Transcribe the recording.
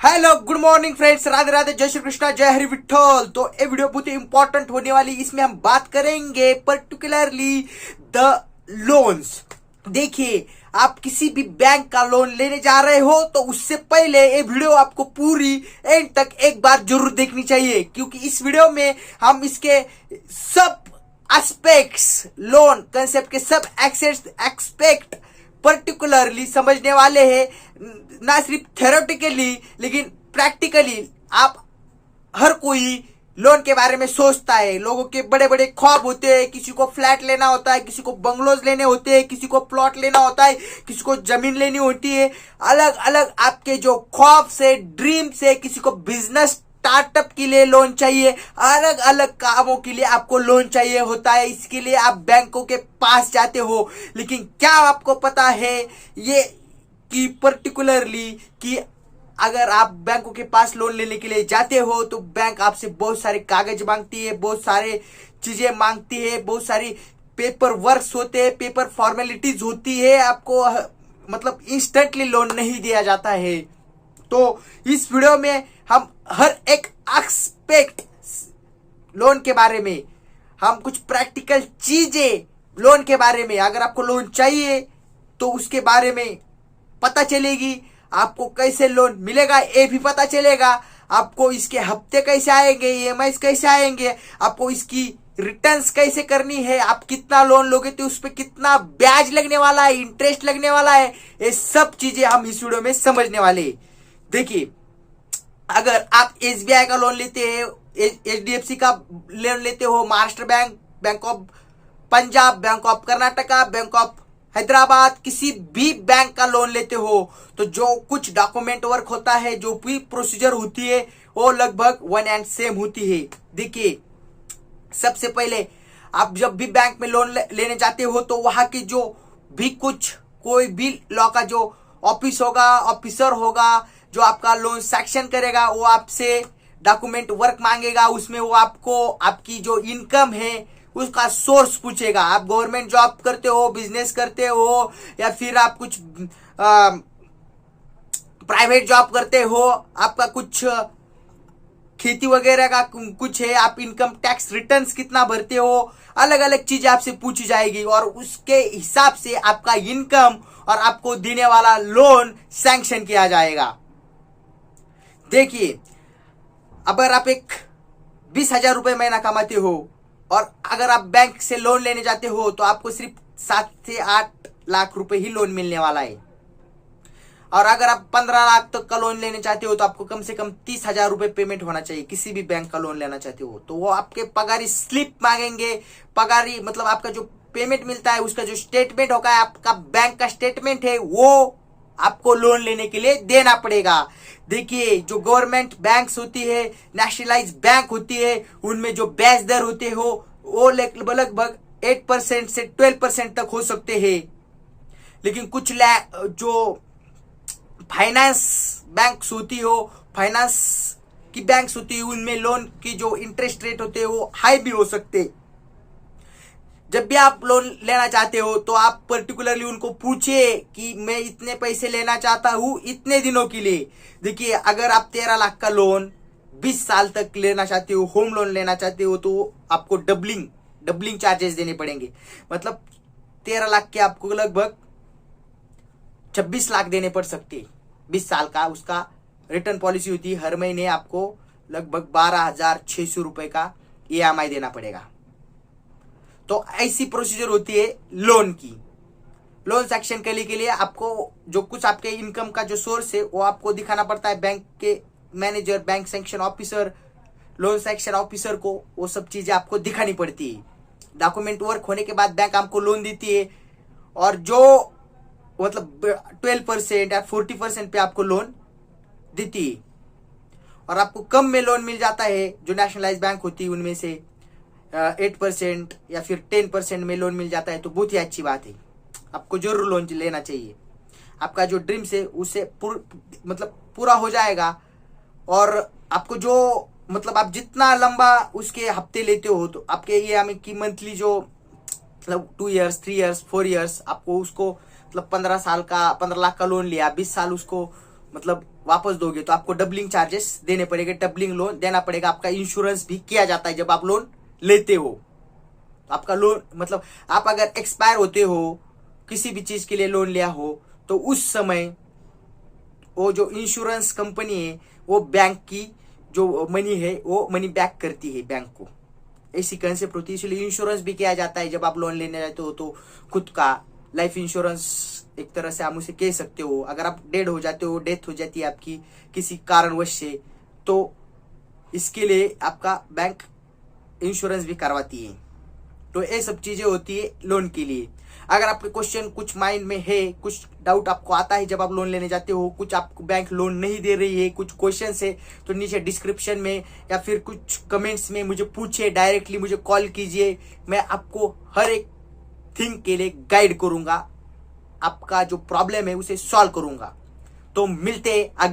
Hello good morning friends, Radhe Radhe, जय श्री कृष्णा, जय हरि विठ्ठल। तो ये वीडियो बहुत ही इंपॉर्टेंट होने वाली। इसमें हम बात करेंगे पर्टिकुलरली द लोन्स। देखिए, आप किसी भी बैंक का लोन लेने जा रहे हो तो उससे पहले ये वीडियो आपको पूरी एंड तक एक बार जरूर देखनी चाहिए, क्योंकि इस वीडियो में हम इसके सब एस्पेक्ट्स, लोन कंसेप्ट के सब एक्सपेक्ट पर्टिकुलरली समझने वाले हैं। ना सिर्फ थ्योरेटिकली लेकिन प्रैक्टिकली। आप हर कोई लोन के बारे में सोचता है, लोगों के बड़े बड़े ख्वाब होते हैं। किसी को फ्लैट लेना होता है, किसी को बंगलोज लेने होते हैं, किसी को प्लॉट लेना होता है, किसी को जमीन लेनी होती है। अलग अलग आपके जो ख्वाब से, ड्रीम से, किसी को बिजनेस स्टार्टअप के लिए लोन चाहिए, अलग अलग कामों के लिए आपको लोन चाहिए होता है। इसके लिए आप बैंकों के पास जाते हो। लेकिन क्या आपको पता है ये कि पर्टिकुलरली कि अगर आप बैंकों के पास लोन लेने के लिए जाते हो तो बैंक आपसे बहुत सारे कागज मांगती है, बहुत सारे चीजें मांगती है, बहुत सारी पेपर वर्क्स होते हैं, पेपर फॉर्मेलिटीज होती है। आपको मतलब इंस्टेंटली लोन नहीं दिया जाता है। तो इस वीडियो में हम हर एक एस्पेक्ट लोन के बारे में, हम कुछ प्रैक्टिकल चीजें लोन के बारे में, अगर आपको लोन चाहिए तो उसके बारे में पता चलेगी। आपको कैसे लोन मिलेगा ये भी पता चलेगा। आपको इसके हफ्ते कैसे आएंगे, ईएमआई कैसे आएंगे, आपको इसकी रिटर्न्स कैसे करनी है, आप कितना लोन लोगे तो उस पर कितना ब्याज लगने वाला है, इंटरेस्ट लगने वाला है, ये सब चीजें हम इस वीडियो में समझने वाले हैं। देखिए, अगर आप एसबीआई का लोन लेते हैं, एचडीएफसी का लोन लेते हो, Maharashtra bank, bank of Punjab, bank of Karnataka, bank of Hyderabad, किसी भी बैंक का लोन लेते हो तो जो कुछ डॉक्यूमेंट वर्क होता है, जो भी प्रोसीजर होती है, वो लगभग वन एंड सेम होती है। देखिए, सबसे पहले आप जब भी बैंक में लोन लेने जाते हो तो वहां की जो भी कुछ कोई भी लॉ का जो ऑफिस होगा, ऑफिसर होगा, जो आपका लोन सैंक्शन करेगा, वो आपसे डॉक्यूमेंट वर्क मांगेगा। उसमें वो आपको आपकी जो इनकम है उसका सोर्स पूछेगा। आप गवर्नमेंट जॉब करते हो, बिजनेस करते हो, या फिर आप कुछ प्राइवेट जॉब करते हो, आपका कुछ खेती वगैरह का कुछ है, आप इनकम टैक्स रिटर्न्स कितना भरते हो, अलग अलग चीजें आपसे पूछी जाएगी और उसके हिसाब से आपका इनकम और आपको देने वाला लोन सैंक्शन किया जाएगा। देखिए, अगर आप एक 20,000 रुपए महीना कमाते हो और अगर आप बैंक से लोन लेने जाते हो तो आपको सिर्फ 7 से 8 लाख रुपए ही लोन मिलने वाला है। और अगर आप 15 लाख तक का लोन लेने चाहते हो तो आपको कम से कम 30,000 रुपए पेमेंट होना चाहिए। किसी भी बैंक का लोन लेना चाहते हो तो वो आपके पगारी स्लिप मांगेंगे। पगारी मतलब आपका जो पेमेंट मिलता है उसका जो स्टेटमेंट होगा, आपका बैंक का स्टेटमेंट है, वो आपको लोन लेने के लिए देना पड़ेगा। देखिए, जो गवर्नमेंट बैंक्स होती है, नेशनलाइज बैंक होती है, उनमें जो ब्याज दर होते हो वो लगभग 8% से 12% तक हो सकते हैं। लेकिन कुछ जो फाइनेंस बैंक्स होती हो, फाइनेंस की बैंक्स होती है, उनमें लोन की जो इंटरेस्ट रेट होते हैं वो हाई भी हो सकते। जब भी आप लोन लेना चाहते हो तो आप पर्टिकुलरली उनको पूछिए कि मैं इतने पैसे लेना चाहता हूं इतने दिनों के लिए। देखिए, अगर आप 13 लाख का लोन 20 साल तक लेना चाहते हो, होम लोन लेना चाहते हो, तो आपको डबलिंग चार्जेस देने पड़ेंगे। मतलब 13 लाख के आपको लगभग 26 लाख देने पड़ सकते। 20 साल का उसका रिटर्न पॉलिसी होती है। हर महीने आपको लगभग 12,600 रुपए का ईएमआई देना पड़ेगा। तो ऐसी प्रोसीजर होती है लोन की। लोन सैंक्शन करने के लिए आपको जो कुछ आपके इनकम का जो सोर्स है वो आपको दिखाना पड़ता है। बैंक के manager, bank sanction officer, loan sanction officer को वो सब चीजें आपको दिखानी पड़ती है। डॉक्यूमेंट वर्क होने के बाद बैंक आपको लोन देती है और जो मतलब 12% या 40% पे आपको लोन देती है। और आपको कम में लोन मिल जाता है। जो नेशनलाइज बैंक होती है उनमें से 8% या फिर 10% में लोन मिल जाता है, तो बहुत ही अच्छी बात है। आपको जरूर लोन लेना चाहिए। आपका जो ड्रीम्स है उससे पूरा हो जाएगा। और आपको जो मतलब आप जितना लंबा उसके हफ्ते लेते हो तो आपके ईएमआई की मंथली जो मतलब 2 ईयर्स, 3 ईयर्स, 4 ईयर्स, आपको उसको मतलब 15 लाख का लोन लिया, 20 साल उसको मतलब वापस दोगे तो आपको डबलिंग चार्जेस देने पड़ेंगे, डबलिंग लोन देना पड़ेगा। आपका इंश्योरेंस भी किया जाता है जब आप लोन लेते हो। आपका लोन मतलब आप अगर एक्सपायर होते हो, किसी भी चीज के लिए लोन लिया हो, तो उस समय वो जो इंश्योरेंस कंपनी है वो बैंक की जो मनी है वो मनी बैक करती है बैंक को। ऐसी कंसेप्ट होती है, इसलिए इंश्योरेंस भी किया जाता है जब आप लोन लेने जाते हो। तो खुद का लाइफ इंश्योरेंस एक तरह से आप उसे कह सकते हो। अगर आप डेड हो जाते हो, डेथ हो जाती है आपकी किसी कारणवश से, तो इसके लिए आपका बैंक इंश्योरेंस भी करवाती है। तो ये सब चीजें होती है लोन के लिए। अगर आपके क्वेश्चन कुछ माइंड में है, कुछ डाउट आपको आता है जब आप लोन लेने जाते हो, कुछ आपको बैंक लोन नहीं दे रही है, कुछ क्वेश्चन है, तो नीचे डिस्क्रिप्शन में या फिर कुछ कमेंट्स में मुझे पूछिए, डायरेक्टली मुझे कॉल कीजिए। मैं आपको हर एक थिंग के लिए गाइड करूंगा, आपका जो प्रॉब्लम है उसे सॉल्व करूंगा। तो मिलते हैं आगे।